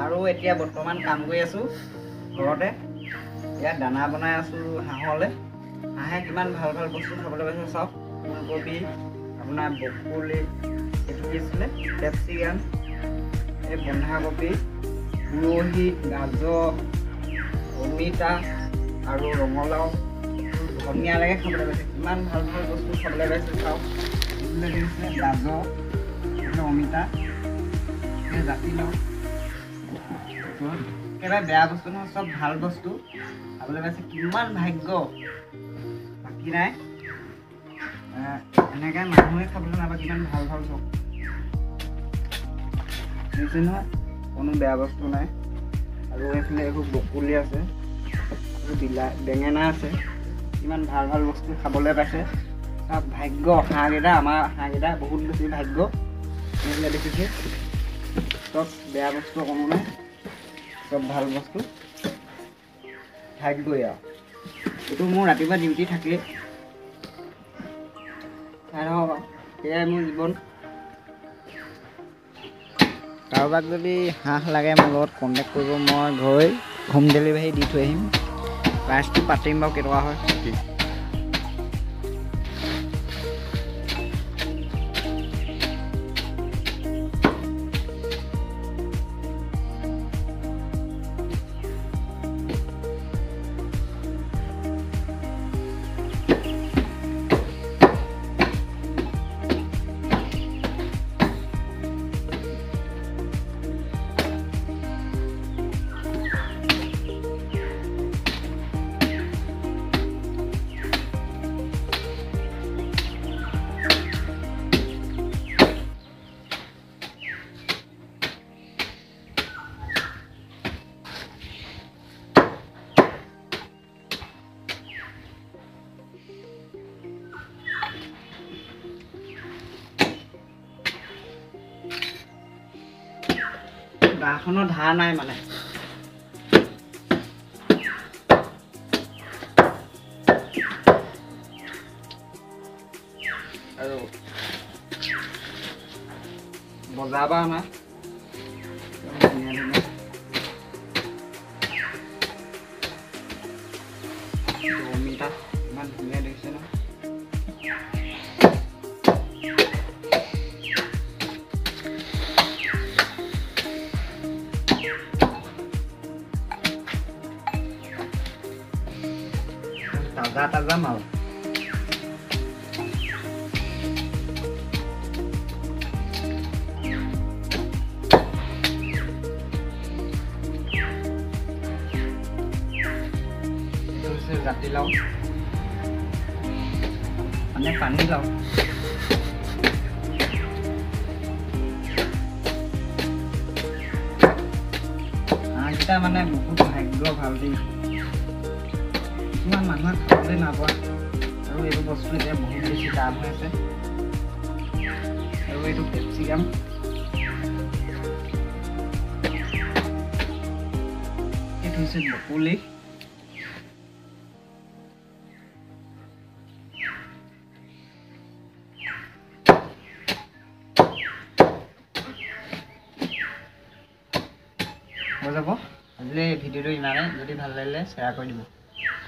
আৰু এতিয়া বৰ্তমান কাম কৰি আছোঁ ঘৰতে। ইয়াত দানা বনাই আছোঁ হাঁহলৈ। হাঁহে কিমান ভাল ভাল বস্তু খাবলৈ পাইছে চাওক। ফুলকবি, আপোনাৰ ব্ৰকলি, এইটো কি আছিলে কেপচিকাম, এই বন্ধাকবি, উৰহি, গাজৰ, অমিতা আৰু ৰঙালাও ধুনীয়ালৈকে খাবলৈ পাইছে। কিমান ভাল ভাল বস্তু খাবলৈ পাইছে চাওক। এইবিলাক দেখিছে গাজৰ, এইবিলাক অমিতা, এই জাতিলাও, একেবাৰে বেয়া বস্তু নহয়, চব ভাল বস্তু খাবলৈ পাইছে। কিমান ভাগ্য বাকী নাই এনেকৈ মানুহে খাবলৈ নাপায়। কিমান ভাল ভাল চব বুজিছে নহয়, কোনো বেয়া বস্তু নাই। আৰু এইফালে এইবোৰ ব্ৰকলি আছে, বেঙেনা আছে, কিমান ভাল ভাল বস্তু খাবলৈ পাইছে। চব ভাগ্য হাঁহকেইটা, আমাৰ হাঁহকেইটা বহুত বেছি ভাগ্য। এইবিলাক দেখিছে চব বেয়া বস্তু কোনো নাই, চব ভাল বস্তু ভাগ্যই আৰু। এইটো মোৰ ৰাতিপুৱা ডিউটি থাকেই, চাই থাকক আৰু সেয়াই মোৰ জীৱন। কাৰোবাক যদি হাঁহ লাগে মোৰ লগত কণ্টেক্ট কৰিব, মই গৈ হোম ডেলিভাৰী দি থৈ আহিম। প্ৰাইচটো পাতিম বাৰু কেইটকা হয়। বাঁহখনৰ ধাৰ নাই মানে। আৰু বজাৰ পৰা অনা ধুনীয়া ধুনীয়া অমিতা, ইমান ধুনীয়া দেখিছে ন। তাজা তাজা মাল। এইটো হৈছে জাতিলাও, মানে পানীলাও। হাঁহকেইটা মানে বহুত ভাগ্য ভাল দেই। কিছুমান মানুহে খাবলৈ নাপায়, আৰু এইটো বস্তু এতিয়া বহুত বেছি দাম হৈ আছে। আৰু এইটো কেপচিকাম, এইটো হৈছে ব্ৰকলি, হৈ যাব। আজিলৈ ভিডিঅ'টো ইমানেই। যদি ভাল লাগিলে শ্বেয়াৰ কৰি দিব।